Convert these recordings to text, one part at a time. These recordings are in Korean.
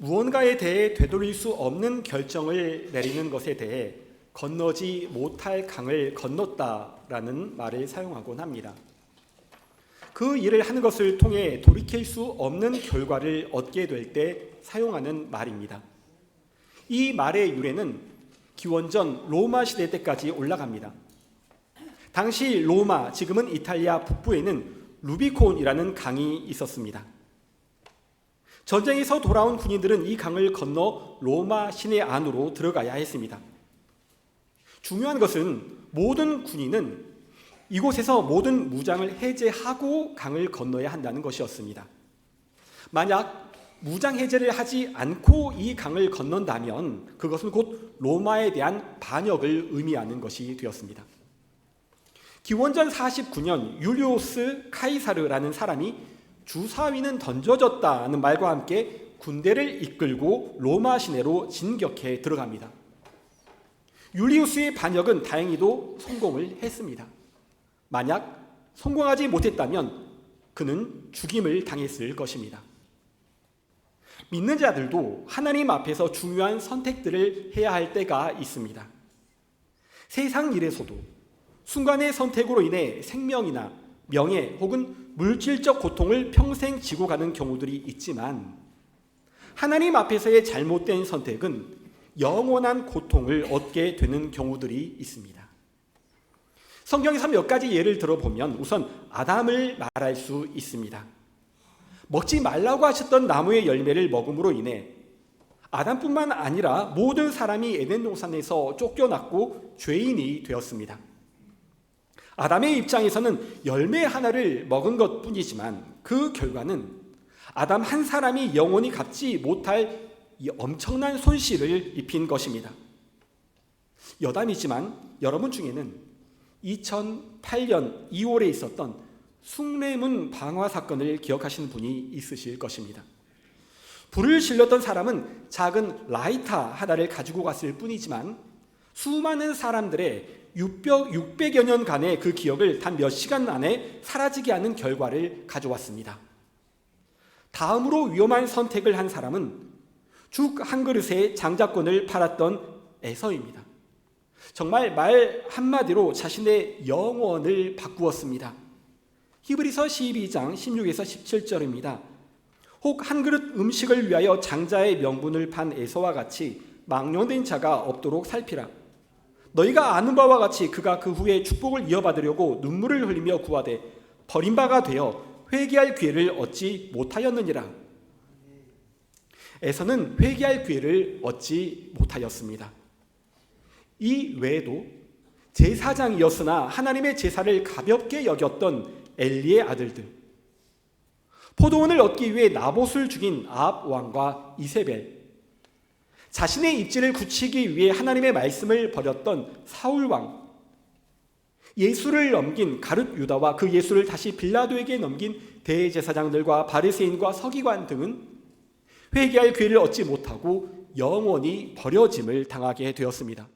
무언가에 대해 되돌릴 수 없는 결정을 내리는 것에 대해 건너지 못할 강을 건넜다라는 말을 사용하곤 합니다. 그 일을 하는 것을 통해 돌이킬 수 없는 결과를 얻게 될 때 사용하는 말입니다. 이 말의 유래는 기원전 로마 시대 때까지 올라갑니다. 당시 로마, 지금은 이탈리아 북부에는 루비콘이라는 강이 있었습니다. 전쟁에서 돌아온 군인들은 이 강을 건너 로마 시내 안으로 들어가야 했습니다. 중요한 것은 모든 군인은 이곳에서 모든 무장을 해제하고 강을 건너야 한다는 것이었습니다. 만약 무장 해제를 하지 않고 이 강을 건넌다면 그것은 곧 로마에 대한 반역을 의미하는 것이 되었습니다. 기원전 49년 율리우스 카이사르라는 사람이 주사위는 던져졌다는 말과 함께 군대를 이끌고 로마 시내로 진격해 들어갑니다. 율리우스의 반역은 다행히도 성공을 했습니다. 만약 성공하지 못했다면 그는 죽임을 당했을 것입니다. 믿는 자들도 하나님 앞에서 중요한 선택들을 해야 할 때가 있습니다. 세상 일에서도 순간의 선택으로 인해 생명이나 명예 혹은 물질적 고통을 평생 지고 가는 경우들이 있지만 하나님 앞에서의 잘못된 선택은 영원한 고통을 얻게 되는 경우들이 있습니다. 성경에서 몇 가지 예를 들어보면 우선 아담을 말할 수 있습니다. 먹지 말라고 하셨던 나무의 열매를 먹음으로 인해 아담뿐만 아니라 모든 사람이 에덴 동산에서 쫓겨났고 죄인이 되었습니다. 아담의 입장에서는 열매 하나를 먹은 것뿐이지만 그 결과는 아담 한 사람이 영원히 갚지 못할 이 엄청난 손실을 입힌 것입니다. 여담이지만 여러분 중에는 2008년 2월에 있었던 숭례문 방화 사건을 기억하시는 분이 있으실 것입니다. 불을 질렀던 사람은 작은 라이터 하나를 가지고 갔을 뿐이지만 수많은 사람들의 600여 년간의 그 기억을 단 몇 시간 안에 사라지게 하는 결과를 가져왔습니다. 다음으로 위험한 선택을 한 사람은 죽 한 그릇에 장자권을 팔았던 에서입니다. 정말 말 한마디로 자신의 영혼을 바꾸었습니다. 히브리서 12장 16에서 17절입니다. 혹 한 그릇 음식을 위하여 장자의 명분을 판 에서와 같이 망령된 자가 없도록 살피라. 너희가 아는 바와 같이 그가 그 후에 축복을 이어받으려고 눈물을 흘리며 구하되 버린 바가 되어 회개할 기회를 얻지 못하였느니라. 에서는 회개할 기회를 얻지 못하였습니다. 이 외에도 제사장이었으나 하나님의 제사를 가볍게 여겼던 엘리의 아들들, 포도원을 얻기 위해 나봇을 죽인 아합 왕과 이세벨, 자신의 입지를 굳히기 위해 하나님의 말씀을 버렸던 사울 왕, 예수를 넘긴 가룟 유다와 그 예수를 다시 빌라도에게 넘긴 대제사장들과 바리새인과 서기관 등은 회개할 기회를 얻지 못하고 영원히 버려짐을 당하게 되었습니다.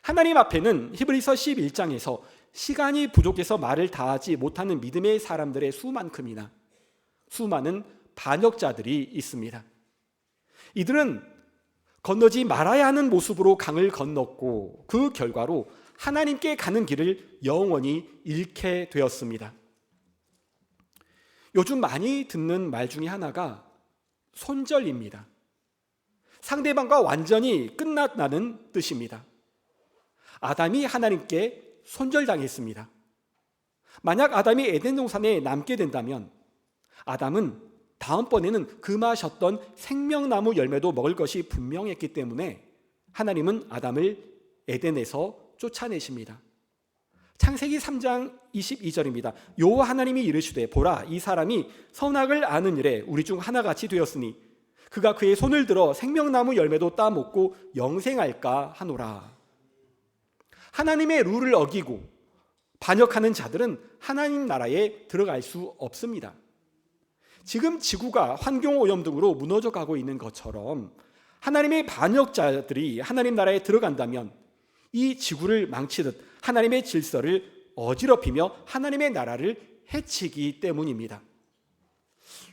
하나님 앞에는 히브리서 11장에서 시간이 부족해서 말을 다하지 못하는 믿음의 사람들의 수만큼이나 수많은 반역자들이 있습니다. 이들은 건너지 말아야 하는 모습으로 강을 건넜고 그 결과로 하나님께 가는 길을 영원히 잃게 되었습니다. 요즘 많이 듣는 말 중에 하나가 손절입니다. 상대방과 완전히 끝났다는 뜻입니다. 아담이 하나님께 손절당했습니다. 만약 아담이 에덴 동산에 남게 된다면 아담은 다음번에는 금하셨던 생명나무 열매도 먹을 것이 분명했기 때문에 하나님은 아담을 에덴에서 쫓아내십니다. 창세기 3장 22절입니다. 여호와 하나님이 이르시되 보라 이 사람이 선악을 아는 일에 우리 중 하나같이 되었으니 그가 그의 손을 들어 생명나무 열매도 따먹고 영생할까 하노라. 하나님의 룰을 어기고 반역하는 자들은 하나님 나라에 들어갈 수 없습니다. 지금 지구가 환경오염 등으로 무너져 가고 있는 것처럼 하나님의 반역자들이 하나님 나라에 들어간다면 이 지구를 망치듯 하나님의 질서를 어지럽히며 하나님의 나라를 해치기 때문입니다.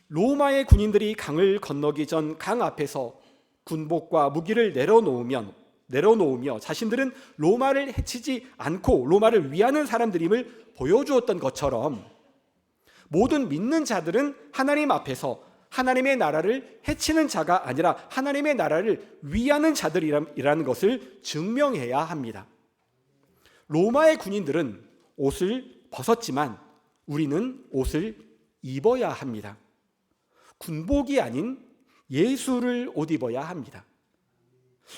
로마의 군인들이 강을 건너기 전 강 앞에서 군복과 무기를 내려놓으며 자신들은 로마를 해치지 않고 로마를 위하는 사람들임을 보여주었던 것처럼 모든 믿는 자들은 하나님 앞에서 하나님의 나라를 해치는 자가 아니라 하나님의 나라를 위하는 자들이라는 것을 증명해야 합니다. 로마의 군인들은 옷을 벗었지만 우리는 옷을 입어야 합니다. 군복이 아닌 예수를 옷 입어야 합니다.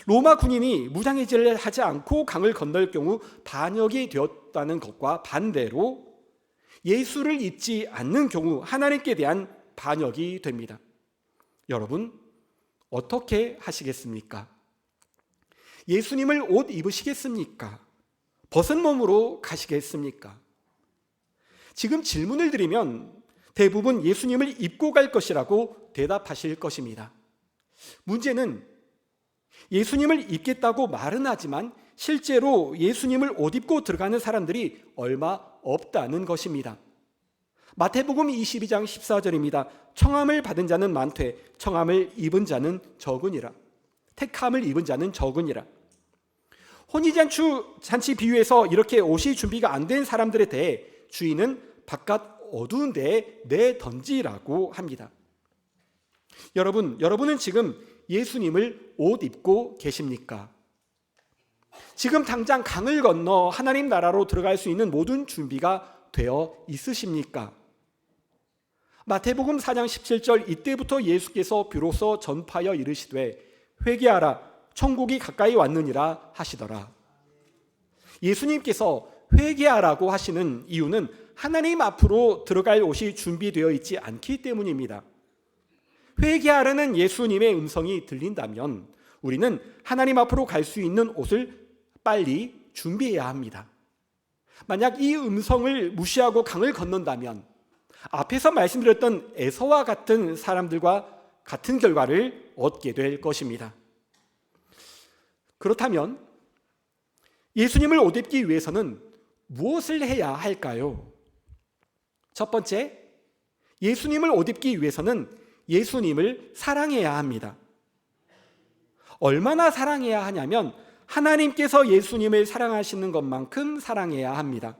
로마 군인이 무장해제를 하지 않고 강을 건널 경우 반역이 되었다는 것과 반대로 예수를 입지 않는 경우 하나님께 대한 반역이 됩니다. 여러분, 어떻게 하시겠습니까? 예수님을 옷 입으시겠습니까? 벗은 몸으로 가시겠습니까? 지금 질문을 드리면 대부분 예수님을 입고 갈 것이라고 대답하실 것입니다. 문제는 예수님을 입겠다고 말은 하지만 실제로 예수님을 옷 입고 들어가는 사람들이 얼마 없다는 것입니다. 마태복음 22장 14절입니다. 청함을 받은 자는 많되 청함을 입은 자는 적으니라. 택함을 입은 자는 적으니라. 혼인잔치 비유에서 이렇게 옷이 준비가 안 된 사람들에 대해 주인은 바깥 어두운 데에 내던지라고 합니다. 여러분은 지금 예수님을 옷 입고 계십니까? 지금 당장 강을 건너 하나님 나라로 들어갈 수 있는 모든 준비가 되어 있으십니까? 마태복음 4장 17절, 이때부터 예수께서 비로소 전파하여 이르시되 회개하라 천국이 가까이 왔느니라 하시더라. 예수님께서 회개하라고 하시는 이유는 하나님 앞으로 들어갈 옷이 준비되어 있지 않기 때문입니다. 회개하라는 예수님의 음성이 들린다면 우리는 하나님 앞으로 갈 수 있는 옷을 빨리 준비해야 합니다. 만약 이 음성을 무시하고 강을 건넌다면 앞에서 말씀드렸던 에서와 같은 사람들과 같은 결과를 얻게 될 것입니다. 그렇다면 예수님을 옷 입기 위해서는 무엇을 해야 할까요? 첫 번째, 예수님을 옷 입기 위해서는 예수님을 사랑해야 합니다. 얼마나 사랑해야 하냐면 하나님께서 예수님을 사랑하시는 것만큼 사랑해야 합니다.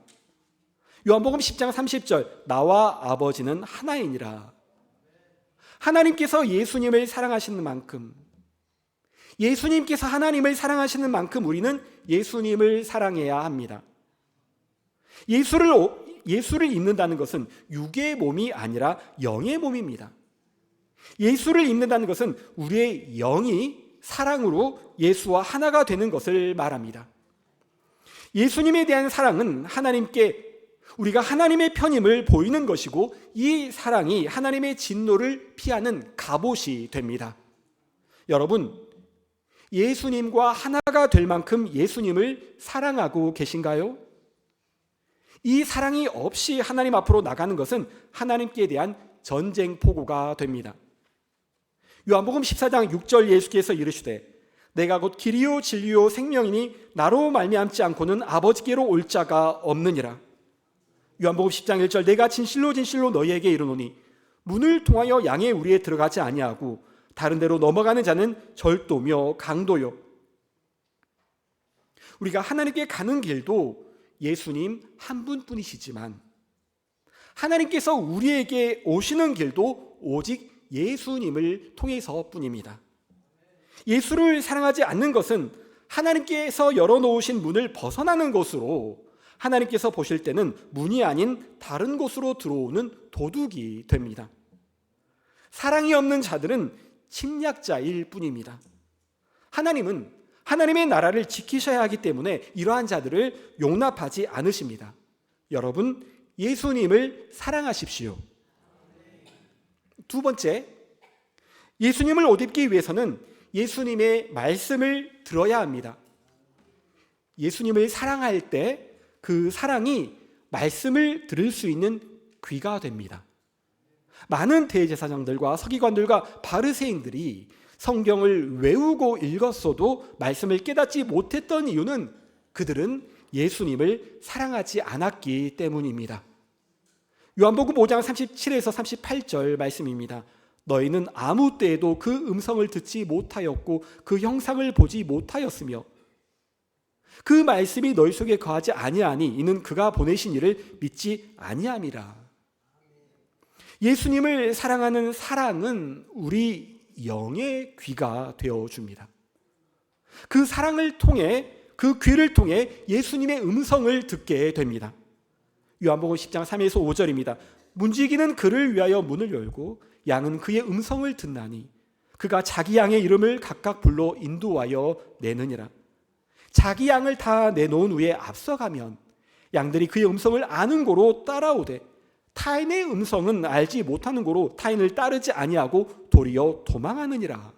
요한복음 10장 30절, 나와 아버지는 하나이니라. 하나님께서 예수님을 사랑하시는 만큼, 예수님께서 하나님을 사랑하시는 만큼 우리는 예수님을 사랑해야 합니다. 예수를 입는다는 것은 육의 몸이 아니라 영의 몸입니다. 예수를 입는다는 것은 우리의 영이 사랑으로 예수와 하나가 되는 것을 말합니다. 예수님에 대한 사랑은 우리가 하나님의 편임을 보이는 것이고 이 사랑이 하나님의 진노를 피하는 갑옷이 됩니다. 여러분, 예수님과 하나가 될 만큼 예수님을 사랑하고 계신가요? 이 사랑이 없이 하나님 앞으로 나가는 것은 하나님께 대한 전쟁 포고가 됩니다. 요한복음 14장 6절, 예수께서 이르시되 내가 곧 길이요 진리요 생명이니 나로 말미암지 않고는 아버지께로 올 자가 없느니라. 요한복음 10장 1절, 내가 진실로 진실로 너희에게 이르노니 문을 통하여 양의 우리에 들어가지 아니하고 다른 데로 넘어가는 자는 절도며 강도요. 우리가 하나님께 가는 길도 예수님 한 분뿐이시지만 하나님께서 우리에게 오시는 길도 오직 예수님을 통해서뿐입니다. 예수를 사랑하지 않는 것은 하나님께서 열어놓으신 문을 벗어나는 것으로 하나님께서 보실 때는 문이 아닌 다른 곳으로 들어오는 도둑이 됩니다. 사랑이 없는 자들은 침략자일 뿐입니다. 하나님은 하나님의 나라를 지키셔야 하기 때문에 이러한 자들을 용납하지 않으십니다. 여러분, 예수님을 사랑하십시오. 두 번째, 예수님을 옷 입기 위해서는 예수님의 말씀을 들어야 합니다. 예수님을 사랑할 때 그 사랑이 말씀을 들을 수 있는 귀가 됩니다. 많은 대제사장들과 서기관들과 바리새인들이 성경을 외우고 읽었어도 말씀을 깨닫지 못했던 이유는 그들은 예수님을 사랑하지 않았기 때문입니다. 요한복음 5장 37에서 38절 말씀입니다. 너희는 아무 때에도 그 음성을 듣지 못하였고 그 형상을 보지 못하였으며 그 말씀이 너희 속에 거하지 아니하니 이는 그가 보내신 이를 믿지 아니함이라. 예수님을 사랑하는 사랑은 우리 영의 귀가 되어줍니다. 그 사랑을 통해, 그 귀를 통해 예수님의 음성을 듣게 됩니다. 요한복음 10장 3에서 5절입니다. 문지기는 그를 위하여 문을 열고 양은 그의 음성을 듣나니 그가 자기 양의 이름을 각각 불러 인도하여 내느니라. 자기 양을 다 내놓은 후에 앞서가면 양들이 그의 음성을 아는 고로 따라오되 타인의 음성은 알지 못하는 고로 타인을 따르지 아니하고 도리어 도망하느니라.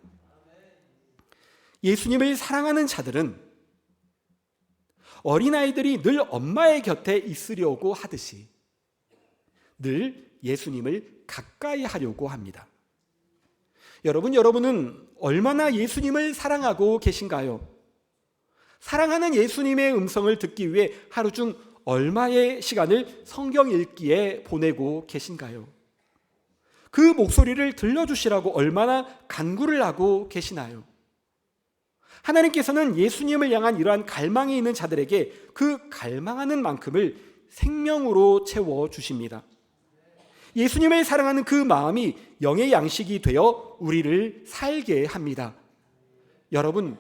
예수님을 사랑하는 자들은 어린아이들이 늘 엄마의 곁에 있으려고 하듯이 늘 예수님을 가까이 하려고 합니다. 여러분은 얼마나 예수님을 사랑하고 계신가요? 사랑하는 예수님의 음성을 듣기 위해 하루 중 얼마의 시간을 성경 읽기에 보내고 계신가요? 그 목소리를 들려주시라고 얼마나 간구를 하고 계시나요? 하나님께서는 예수님을 향한 이러한 갈망이 있는 자들에게 그 갈망하는 만큼을 생명으로 채워주십니다. 예수님을 사랑하는 그 마음이 영의 양식이 되어 우리를 살게 합니다. 여러분,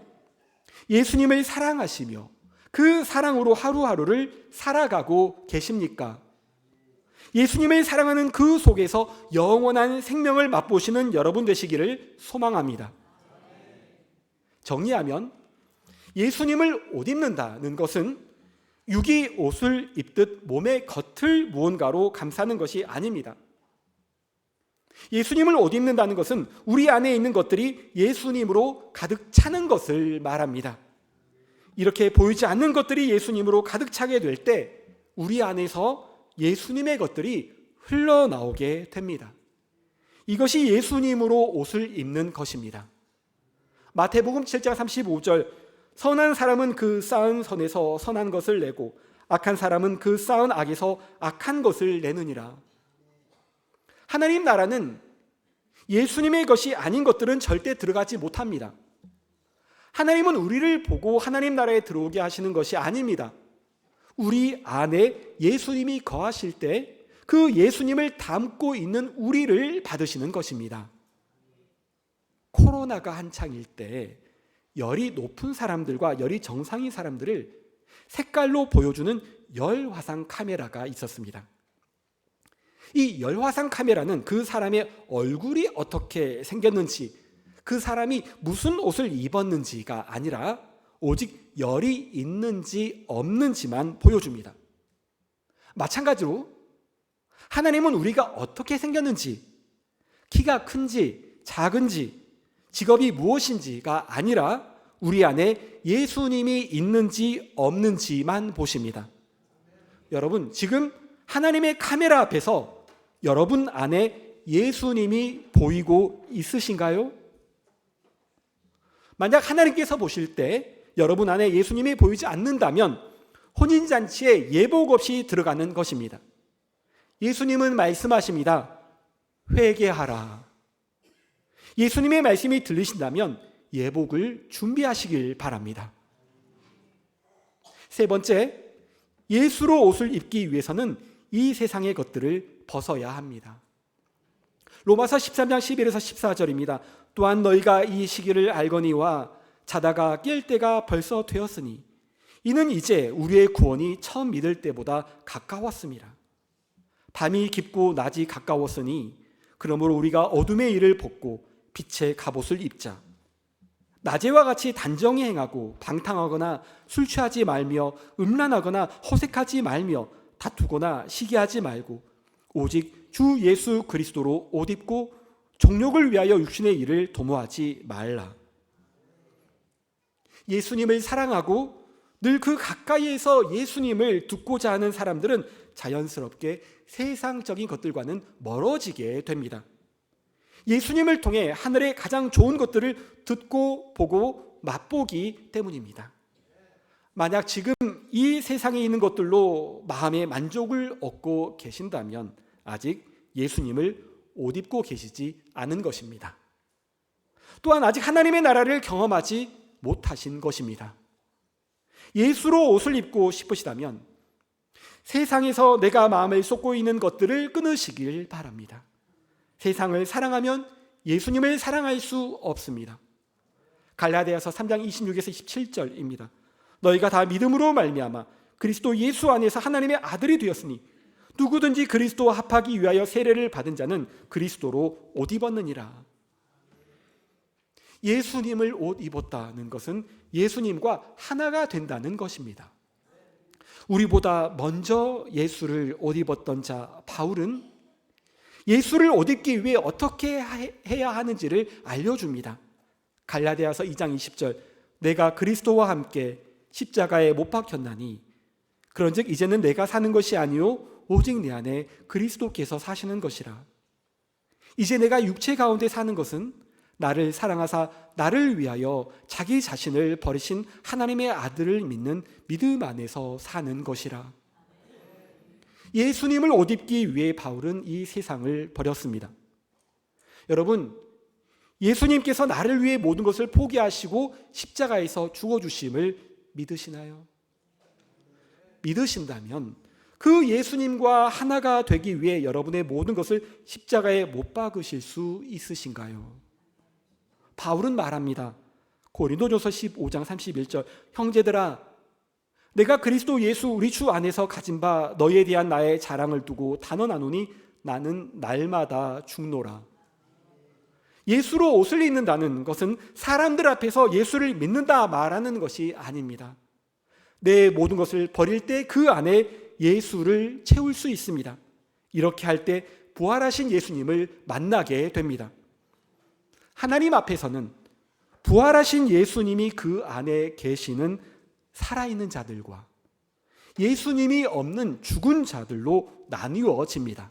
예수님을 사랑하시며 그 사랑으로 하루하루를 살아가고 계십니까? 예수님을 사랑하는 그 속에서 영원한 생명을 맛보시는 여러분 되시기를 소망합니다. 정리하면 예수님을 옷 입는다는 것은 육이 옷을 입듯 몸의 겉을 무언가로 감싸는 것이 아닙니다. 예수님을 옷 입는다는 것은 우리 안에 있는 것들이 예수님으로 가득 차는 것을 말합니다. 이렇게 보이지 않는 것들이 예수님으로 가득 차게 될 때 우리 안에서 예수님의 것들이 흘러나오게 됩니다. 이것이 예수님으로 옷을 입는 것입니다. 마태복음 7장 35절, 선한 사람은 그 쌓은 선에서 선한 것을 내고 악한 사람은 그 쌓은 악에서 악한 것을 내느니라. 하나님 나라는 예수님의 것이 아닌 것들은 절대 들어가지 못합니다. 하나님은 우리를 보고 하나님 나라에 들어오게 하시는 것이 아닙니다. 우리 안에 예수님이 거하실 때 그 예수님을 담고 있는 우리를 받으시는 것입니다. 코로나가 한창일 때 열이 높은 사람들과 열이 정상인 사람들을 색깔로 보여주는 열화상 카메라가 있었습니다. 이 열화상 카메라는 그 사람의 얼굴이 어떻게 생겼는지, 그 사람이 무슨 옷을 입었는지가 아니라 오직 열이 있는지 없는지만 보여줍니다. 마찬가지로 하나님은 우리가 어떻게 생겼는지, 키가 큰지 작은지, 직업이 무엇인지가 아니라 우리 안에 예수님이 있는지 없는지만 보십니다. 여러분, 지금 하나님의 카메라 앞에서 여러분 안에 예수님이 보이고 있으신가요? 만약 하나님께서 보실 때 여러분 안에 예수님이 보이지 않는다면 혼인잔치에 예복 없이 들어가는 것입니다. 예수님은 말씀하십니다. 회개하라. 예수님의 말씀이 들리신다면 예복을 준비하시길 바랍니다. 세 번째, 예수로 옷을 입기 위해서는 이 세상의 것들을 벗어야 합니다. 로마서 13장 11에서 14절입니다. 또한 너희가 이 시기를 알거니와 자다가 깰 때가 벌써 되었으니 이는 이제 우리의 구원이 처음 믿을 때보다 가까웠습니다. 밤이 깊고 낮이 가까웠으니 그러므로 우리가 어둠의 일을 벗고 빛의 갑옷을 입자. 낮에와 같이 단정히 행하고 방탕하거나 술 취하지 말며 음란하거나 허색하지 말며 다투거나 시기하지 말고 오직 주 예수 그리스도로 옷 입고 정욕을 위하여 육신의 일을 도모하지 말라. 예수님을 사랑하고 늘 그 가까이에서 예수님을 듣고자 하는 사람들은 자연스럽게 세상적인 것들과는 멀어지게 됩니다. 예수님을 통해 하늘의 가장 좋은 것들을 듣고 보고 맛보기 때문입니다. 만약 지금 이 세상에 있는 것들로 마음의 만족을 얻고 계신다면 아직 예수님을 옷 입고 계시지 않은 것입니다. 또한 아직 하나님의 나라를 경험하지 못하신 것입니다. 예수로 옷을 입고 싶으시다면 세상에서 내가 마음을 쏟고 있는 것들을 끊으시길 바랍니다. 세상을 사랑하면 예수님을 사랑할 수 없습니다. 갈라디아서 3장 26에서 27절입니다. 너희가 다 믿음으로 말미암아 그리스도 예수 안에서 하나님의 아들이 되었으니 누구든지 그리스도와 합하기 위하여 세례를 받은 자는 그리스도로 옷 입었느니라. 예수님을 옷 입었다는 것은 예수님과 하나가 된다는 것입니다. 우리보다 먼저 예수를 옷 입었던 자 바울은 예수를 옷 입기 위해 어떻게 해야 하는지를 알려줍니다. 갈라디아서 2장 20절 내가 그리스도와 함께 십자가에 못 박혔나니 그런즉 이제는 내가 사는 것이 아니요 오직 내 안에 그리스도께서 사시는 것이라. 이제 내가 육체 가운데 사는 것은 나를 사랑하사 나를 위하여 자기 자신을 버리신 하나님의 아들을 믿는 믿음 안에서 사는 것이라. 예수님을 옷 입기 위해 바울은 이 세상을 버렸습니다. 여러분, 예수님께서 나를 위해 모든 것을 포기하시고 십자가에서 죽어주심을 믿으시나요? 믿으신다면 그 예수님과 하나가 되기 위해 여러분의 모든 것을 십자가에 못 박으실 수 있으신가요? 바울은 말합니다. 고린도전서 15장 31절 형제들아 내가 그리스도 예수 우리 주 안에서 가진 바 너희에 대한 나의 자랑을 두고 단언하노니 나는 날마다 죽노라. 예수로 옷을 입는다는 것은 사람들 앞에서 예수를 믿는다 말하는 것이 아닙니다. 내 모든 것을 버릴 때 그 안에 예수를 채울 수 있습니다. 이렇게 할 때 부활하신 예수님을 만나게 됩니다. 하나님 앞에서는 부활하신 예수님이 그 안에 계시는 살아있는 자들과 예수님이 없는 죽은 자들로 나뉘어집니다.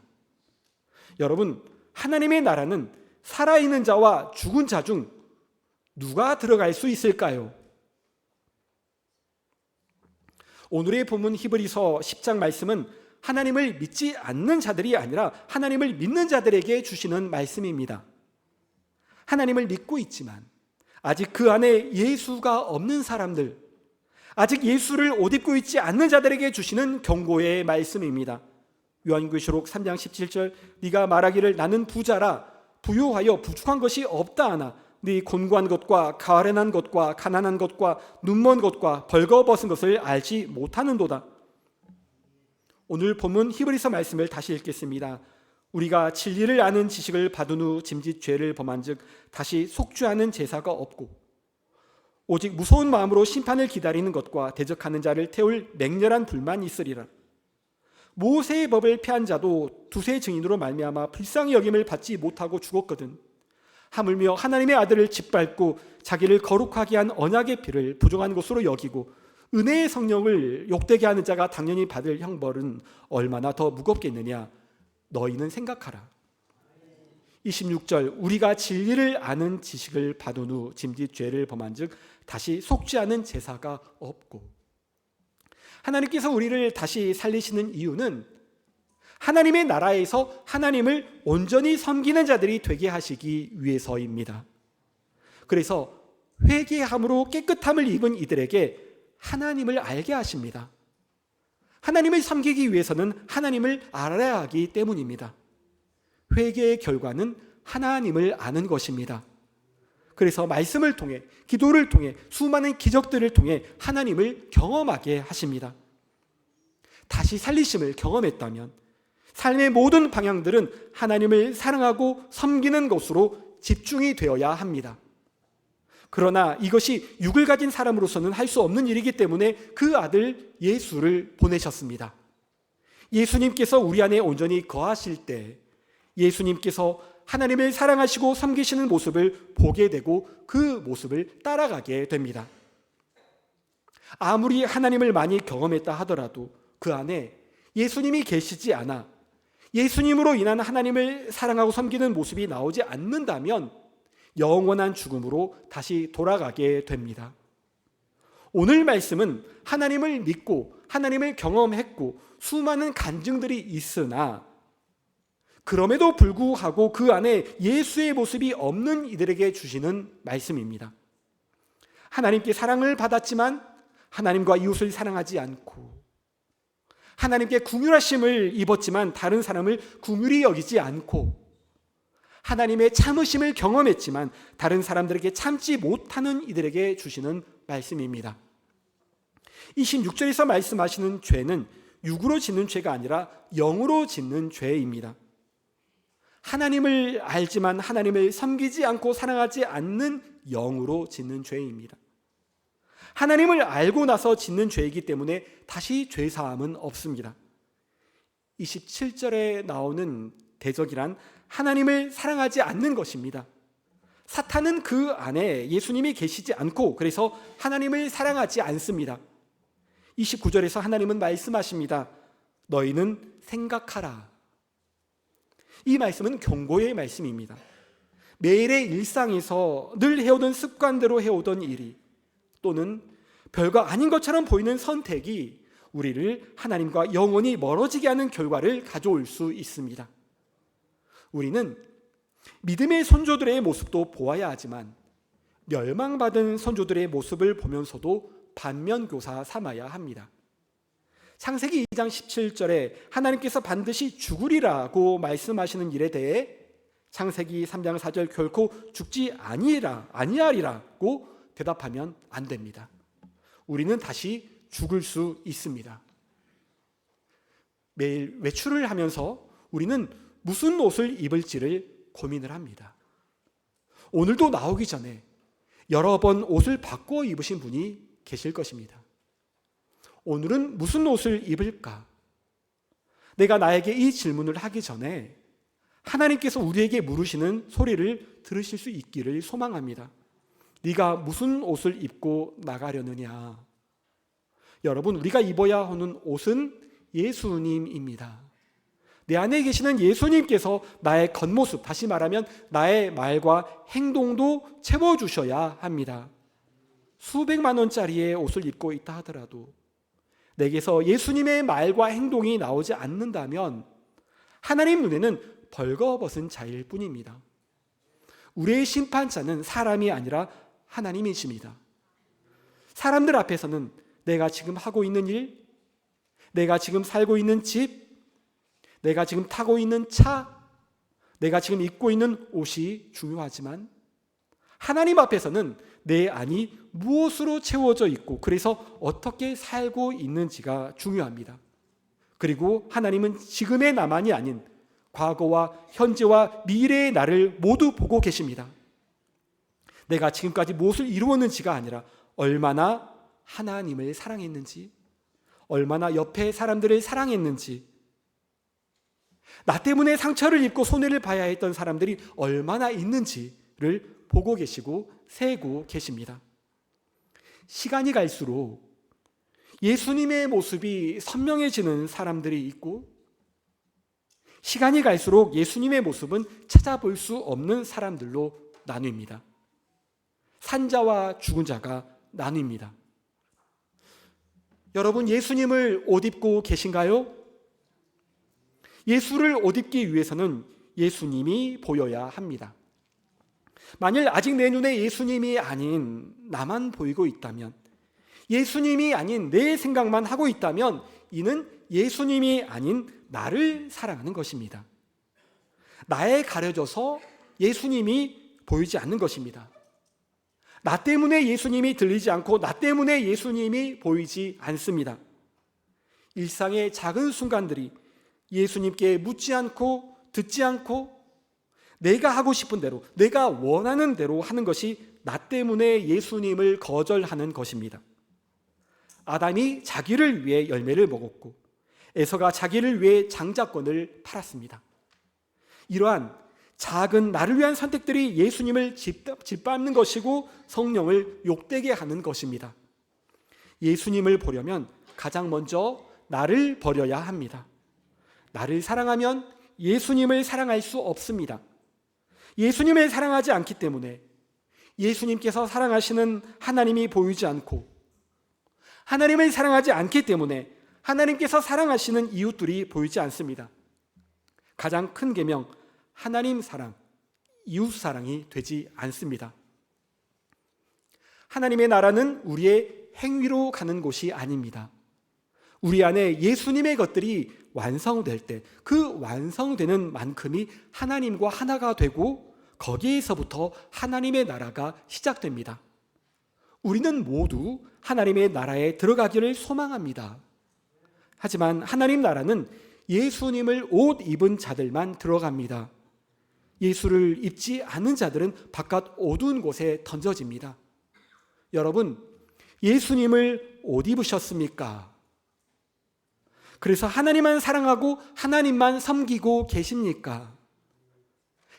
여러분, 하나님의 나라는 살아있는 자와 죽은 자 중 누가 들어갈 수 있을까요? 오늘의 본문 히브리서 10장 말씀은 하나님을 믿지 않는 자들이 아니라 하나님을 믿는 자들에게 주시는 말씀입니다. 하나님을 믿고 있지만 아직 그 안에 예수가 없는 사람들, 아직 예수를 옷 입고 있지 않는 자들에게 주시는 경고의 말씀입니다. 요한계시록 3장 17절 네가 말하기를 나는 부자라 부유하여 부족한 것이 없다 하나 네 곤고한 것과 가련한 것과 가난한 것과 눈먼 것과 벌거벗은 것을 알지 못하는도다. 오늘 본문 히브리서 말씀을 다시 읽겠습니다. 우리가 진리를 아는 지식을 받은 후 짐짓 죄를 범한 즉 다시 속죄하는 제사가 없고 오직 무서운 마음으로 심판을 기다리는 것과 대적하는 자를 태울 맹렬한 불만이 있으리라. 모세의 법을 폐한 자도 두세 증인으로 말미암아 불쌍히 여김을 받지 못하고 죽었거든. 하물며 하나님의 아들을 짓밟고 자기를 거룩하게 한 언약의 피를 부정한 것으로 여기고 은혜의 성령을 욕되게 하는 자가 당연히 받을 형벌은 얼마나 더 무겁겠느냐. 너희는 생각하라. 26절 우리가 진리를 아는 지식을 받은 후 짐짓 죄를 범한 즉 다시 속죄하는 제사가 없고. 하나님께서 우리를 다시 살리시는 이유는 하나님의 나라에서 하나님을 온전히 섬기는 자들이 되게 하시기 위해서입니다. 그래서 회개함으로 깨끗함을 입은 이들에게 하나님을 알게 하십니다. 하나님을 섬기기 위해서는 하나님을 알아야 하기 때문입니다. 회개의 결과는 하나님을 아는 것입니다. 그래서 말씀을 통해, 기도를 통해, 수많은 기적들을 통해 하나님을 경험하게 하십니다. 다시 살리심을 경험했다면 삶의 모든 방향들은 하나님을 사랑하고 섬기는 것으로 집중이 되어야 합니다. 그러나 이것이 육을 가진 사람으로서는 할 수 없는 일이기 때문에 그 아들 예수를 보내셨습니다. 예수님께서 우리 안에 온전히 거하실 때 예수님께서 하나님을 사랑하시고 섬기시는 모습을 보게 되고 그 모습을 따라가게 됩니다. 아무리 하나님을 많이 경험했다 하더라도 그 안에 예수님이 계시지 않아 예수님으로 인한 하나님을 사랑하고 섬기는 모습이 나오지 않는다면 영원한 죽음으로 다시 돌아가게 됩니다. 오늘 말씀은 하나님을 믿고 하나님을 경험했고 수많은 간증들이 있으나 그럼에도 불구하고 그 안에 예수의 모습이 없는 이들에게 주시는 말씀입니다. 하나님께 사랑을 받았지만 하나님과 이웃을 사랑하지 않고, 하나님께 긍휼하심을 입었지만 다른 사람을 긍휼히 여기지 않고, 하나님의 참으심을 경험했지만 다른 사람들에게 참지 못하는 이들에게 주시는 말씀입니다. 26절에서 말씀하시는 죄는 육으로 짓는 죄가 아니라 영으로 짓는 죄입니다. 하나님을 알지만 하나님을 섬기지 않고 사랑하지 않는 영으로 짓는 죄입니다. 하나님을 알고 나서 짓는 죄이기 때문에 다시 죄사함은 없습니다. 27절에 나오는 대적이란 하나님을 사랑하지 않는 것입니다. 사탄은 그 안에 예수님이 계시지 않고 그래서 하나님을 사랑하지 않습니다. 29절에서 하나님은 말씀하십니다. 너희는 생각하라. 이 말씀은 경고의 말씀입니다. 매일의 일상에서 늘 해오던 습관대로 해오던 일이 또는 별거 아닌 것처럼 보이는 선택이 우리를 하나님과 영원히 멀어지게 하는 결과를 가져올 수 있습니다. 우리는 믿음의 선조들의 모습도 보아야 하지만 멸망받은 선조들의 모습을 보면서도 반면교사 삼아야 합니다. 창세기 2장 17절에 하나님께서 반드시 죽으리라고 말씀하시는 일에 대해 창세기 3장 4절 결코 죽지 아니하리라고 대답하면 안 됩니다. 우리는 다시 죽을 수 있습니다. 매일 외출을 하면서 우리는 무슨 옷을 입을지를 고민을 합니다. 오늘도 나오기 전에 여러 번 옷을 바꿔 입으신 분이 계실 것입니다. 오늘은 무슨 옷을 입을까? 내가 나에게 이 질문을 하기 전에 하나님께서 우리에게 물으시는 소리를 들으실 수 있기를 소망합니다. 네가 무슨 옷을 입고 나가려느냐? 여러분, 우리가 입어야 하는 옷은 예수님입니다. 내 안에 계시는 예수님께서 나의 겉모습, 다시 말하면 나의 말과 행동도 채워주셔야 합니다. 수백만 원짜리의 옷을 입고 있다 하더라도 내게서 예수님의 말과 행동이 나오지 않는다면 하나님 눈에는 벌거벗은 자일 뿐입니다. 우리의 심판자는 사람이 아니라 하나님이십니다. 사람들 앞에서는 내가 지금 하고 있는 일, 내가 지금 살고 있는 집, 내가 지금 타고 있는 차, 내가 지금 입고 있는 옷이 중요하지만 하나님 앞에서는 내 안이 무엇으로 채워져 있고 그래서 어떻게 살고 있는지가 중요합니다. 그리고 하나님은 지금의 나만이 아닌 과거와 현재와 미래의 나를 모두 보고 계십니다. 내가 지금까지 무엇을 이루었는지가 아니라 얼마나 하나님을 사랑했는지, 얼마나 옆에 사람들을 사랑했는지, 나 때문에 상처를 입고 손해를 봐야 했던 사람들이 얼마나 있는지를 보고 계시고 세고 계십니다. 시간이 갈수록 예수님의 모습이 선명해지는 사람들이 있고 시간이 갈수록 예수님의 모습은 찾아볼 수 없는 사람들로 나뉩니다. 산자와 죽은 자가 나뉩니다. 여러분, 예수님을 옷 입고 계신가요? 예수를 옷 입기 위해서는 예수님이 보여야 합니다. 만일 아직 내 눈에 예수님이 아닌 나만 보이고 있다면, 예수님이 아닌 내 생각만 하고 있다면 이는 예수님이 아닌 나를 사랑하는 것입니다. 나에 가려져서 예수님이 보이지 않는 것입니다. 나 때문에 예수님이 들리지 않고 나 때문에 예수님이 보이지 않습니다. 일상의 작은 순간들이 예수님께 묻지 않고 듣지 않고 내가 하고 싶은 대로, 내가 원하는 대로 하는 것이 나 때문에 예수님을 거절하는 것입니다. 아담이 자기를 위해 열매를 먹었고 에서가 자기를 위해 장자권을 팔았습니다. 이러한 작은 나를 위한 선택들이 예수님을 짓밟는 것이고 성령을 욕되게 하는 것입니다. 예수님을 보려면 가장 먼저 나를 버려야 합니다. 나를 사랑하면 예수님을 사랑할 수 없습니다. 예수님을 사랑하지 않기 때문에 예수님께서 사랑하시는 하나님이 보이지 않고 하나님을 사랑하지 않기 때문에 하나님께서 사랑하시는 이웃들이 보이지 않습니다. 가장 큰 계명, 하나님 사랑, 이웃 사랑이 되지 않습니다. 하나님의 나라는 우리의 행위로 가는 곳이 아닙니다. 우리 안에 예수님의 것들이 완성될 때 그 완성되는 만큼이 하나님과 하나가 되고 거기에서부터 하나님의 나라가 시작됩니다. 우리는 모두 하나님의 나라에 들어가기를 소망합니다. 하지만 하나님 나라는 예수님을 옷 입은 자들만 들어갑니다. 예수를 입지 않은 자들은 바깥 어두운 곳에 던져집니다. 여러분, 예수님을 옷 입으셨습니까? 그래서 하나님만 사랑하고 하나님만 섬기고 계십니까?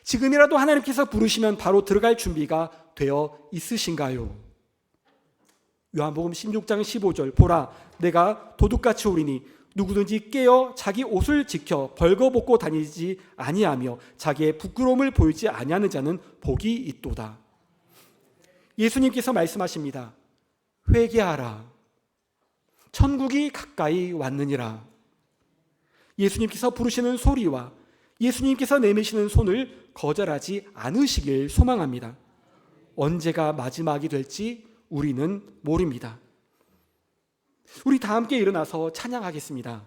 지금이라도 하나님께서 부르시면 바로 들어갈 준비가 되어 있으신가요? 요한복음 16장 15절, 보라, 내가 도둑같이 오리니 누구든지 깨어 자기 옷을 지켜 벌거벗고 다니지 아니하며 자기의 부끄러움을 보이지 아니하는 자는 복이 있도다. 예수님께서 말씀하십니다. 회개하라. 천국이 가까이 왔느니라. 예수님께서 부르시는 소리와 예수님께서 내미시는 손을 거절하지 않으시길 소망합니다. 언제가 마지막이 될지 우리는 모릅니다. 우리 다 함께 일어나서 찬양하겠습니다.